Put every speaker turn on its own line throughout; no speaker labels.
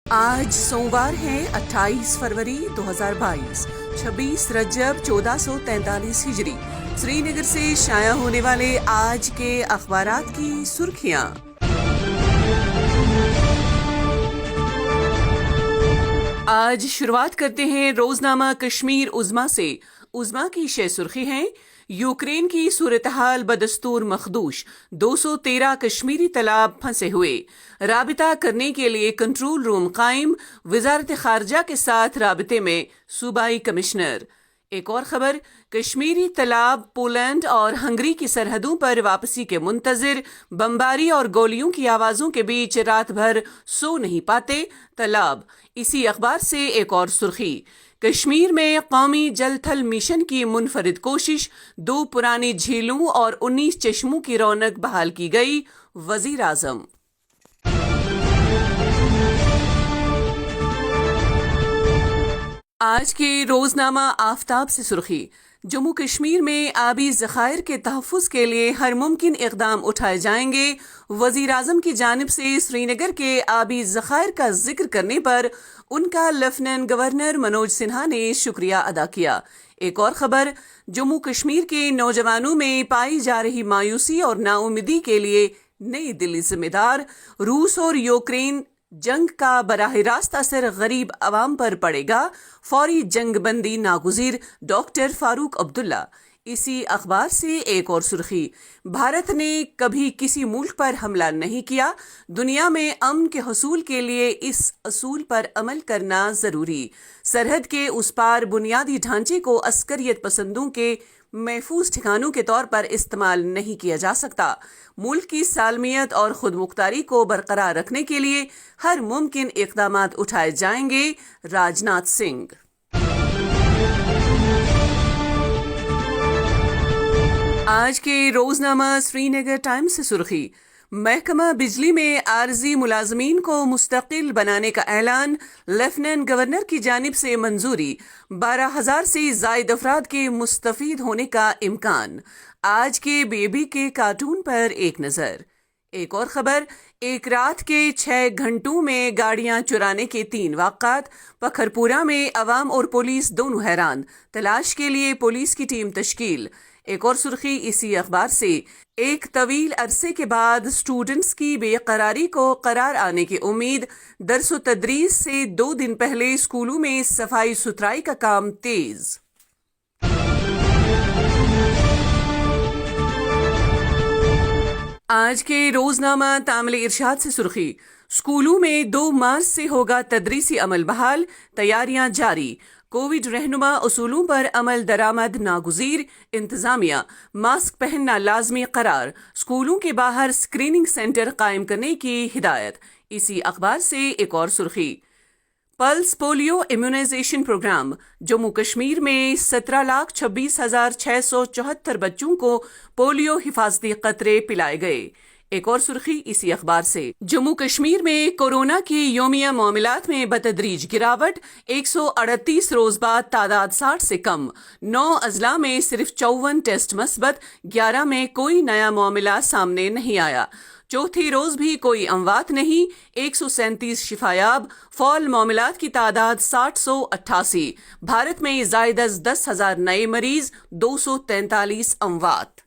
آج سوموار ہے 28 فروری 2022، 26 رجب 1443 ہجری۔ سری نگر سے شائع ہونے والے آج کے اخبارات کی سرخیاں۔ آج شروعات کرتے ہیں روزنامہ کشمیر عظمیٰ سے۔ عظمیٰ کی شہ سرخی ہیں: یوکرین کی صورتحال بدستور مخدوش، 213 کشمیری طلاب پھنسے ہوئے، رابطہ کرنے کے لیے کنٹرول روم قائم، وزارت خارجہ کے ساتھ رابطے میں صوبائی کمشنر۔ ایک اور خبر: کشمیری طلاب پولینڈ اور ہنگری کی سرحدوں پر واپسی کے منتظر، بمباری اور گولیوں کی آوازوں کے بیچ رات بھر سو نہیں پاتے طلاب۔ اسی اخبار سے ایک اور سرخی: کشمیر میں قومی جل تھل مشن کی منفرد کوشش، 2 پرانی جھیلوں اور 19 چشموں کی رونق بحال کی گئی، وزیر اعظم۔ آج کے روزنامہ آفتاب سے سرخی: جموں کشمیر میں آبی ذخائر کے تحفظ کے لیے ہر ممکن اقدام اٹھائے جائیں گے۔ وزیر اعظم کی جانب سے سری نگر کے آبی ذخائر کا ذکر کرنے پر ان کا لیفٹیننٹ گورنر منوج سنہا نے شکریہ ادا کیا۔ ایک اور خبر: جموں کشمیر کے نوجوانوں میں پائی جا رہی مایوسی اور نا امیدی کے لیے نئی دلی ذمہ دار، روس اور یوکرین جنگ کا براہ راست اثر غریب عوام پر پڑے گا، فوری جنگ بندی ناگزیر، ڈاکٹر فاروق عبداللہ۔ اسی اخبار سے ایک اور سرخی: بھارت نے کبھی کسی ملک پر حملہ نہیں کیا، دنیا میں امن کے حصول کے لیے اس اصول پر عمل کرنا ضروری، سرحد کے اس پار بنیادی ڈھانچے کو عسکریت پسندوں کے محفوظ ٹھکانوں کے طور پر استعمال نہیں کیا جا سکتا، ملک کی سالمیت اور خود مختاری کو برقرار رکھنے کے لیے ہر ممکن اقدامات اٹھائے جائیں گے، راجناتھ سنگھ۔ آج کے روزنامہ سری نگر ٹائمز سے سرخی: محکمہ بجلی میں عارضی ملازمین کو مستقل بنانے کا اعلان، لیفٹیننٹ گورنر کی جانب سے منظوری، 12,000 سے زائد افراد کے مستفید ہونے کا امکان۔ آج کے بیبی کے کارٹون پر ایک نظر۔ ایک اور خبر: ایک رات کے 6 گھنٹوں میں گاڑیاں چرانے کے 3 واقعات، پکھرپورہ میں عوام اور پولیس دونوں حیران، تلاش کے لیے پولیس کی ٹیم تشکیل۔ ایک اور سرخی اسی اخبار سے: ایک طویل عرصے کے بعد اسٹوڈنٹس کی بے قراری کو قرار آنے کی امید، درس و تدریس سے 2 دن پہلے اسکولوں میں صفائی ستھرائی کا کام تیز۔ آج کے روزنامہ تامل ارشاد سے سرخی: اسکولوں میں 2 مارچ سے ہوگا تدریسی عمل بحال، تیاریاں جاری، کووڈ رہنما اصولوں پر عمل درآمد ناگزیر، انتظامیہ ماسک پہننا لازمی قرار، اسکولوں کے باہر اسکریننگ سینٹر قائم کرنے کی ہدایت۔ اسی اخبار سے ایک اور سرخی: pulse polio immunization programme, Jammu Kashmir میں 17,26,674 بچوں کو پولیو حفاظتی قطرے پلائے گئے۔ ایک اور سرخی اسی اخبار سے: جموں کشمیر میں کورونا کی یومیہ معاملات میں بتدریج گراوٹ، 138 روز بعد تعداد 60 سے کم، 9 اضلاع میں صرف 54 ٹیسٹ مثبت، 11 میں کوئی نیا معاملہ سامنے نہیں آیا، چوتھی روز بھی کوئی اموات نہیں، 137 شفایاب، فعال معاملات کی تعداد 788، بھارت میں زائد از 10,000 نئے مریض، 243 اموات۔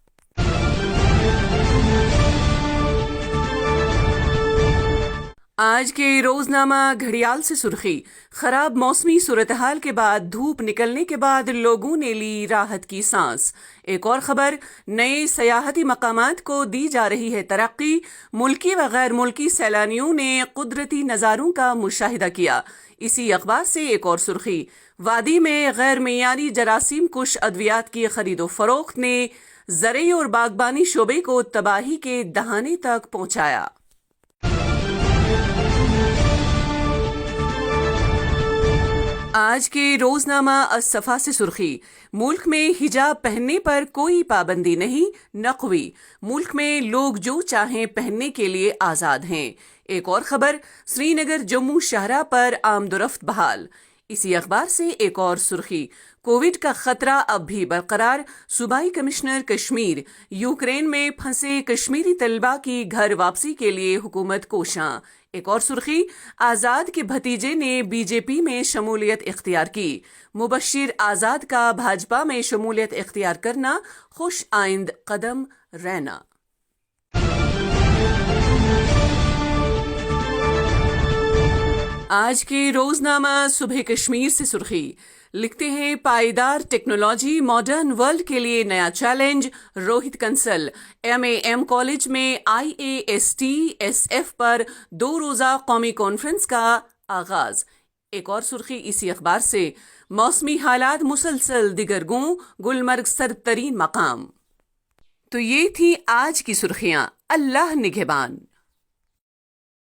آج کے روزنامہ گھڑیال سے سرخی: خراب موسمی صورتحال کے بعد دھوپ نکلنے کے بعد لوگوں نے لی راحت کی سانس۔ ایک اور خبر: نئے سیاحتی مقامات کو دی جا رہی ہے ترقی، ملکی و غیر ملکی سیلانیوں نے قدرتی نظاروں کا مشاہدہ کیا۔ اسی اخبار سے ایک اور سرخی: وادی میں غیر معیاری جراثیم کش ادویات کی خرید و فروخت نے زرعی اور باغبانی شعبے کو تباہی کے دہانے تک پہنچایا۔ آج کے روزنامہ الصفا سے سرخی: ملک میں حجاب پہننے پر کوئی پابندی نہیں، نقوی، ملک میں لوگ جو چاہیں پہننے کے لیے آزاد ہیں۔ ایک اور خبر: سری نگر جموں شاہراہ پر آمد و رفت بحال۔ اسی اخبار سے ایک اور سرخی: کووڈ کا خطرہ اب بھی برقرار، صوبائی کمشنر کشمیر، یوکرین میں پھنسے کشمیری طلباء کی گھر واپسی کے لیے حکومت کوشاں۔ ایک اور سرخی، آزاد کے بھتیجے نے بی جے پی میں شمولیت اختیار کی، مبشر آزاد کا بھاجپا میں شمولیت اختیار کرنا خوش آئند قدم رینا۔ آج کے روزنامہ صبح کشمیر سے سرخی لکھتے ہیں، پائیدار ٹیکنالوجی ماڈرن ورلڈ کے لیے نیا challenge, Rohit cancel. MAM college میں IAST-SF پر 2 روزہ قومی کانفرنس کا آغاز۔ ایک اور سرخی اسی اخبار سے، موسمی حالات مسلسل دگرگوں، گلمرگ سرد ترین مقام۔ تو یہ تھی آج کی سرخیاں۔ اللہ نگہبان۔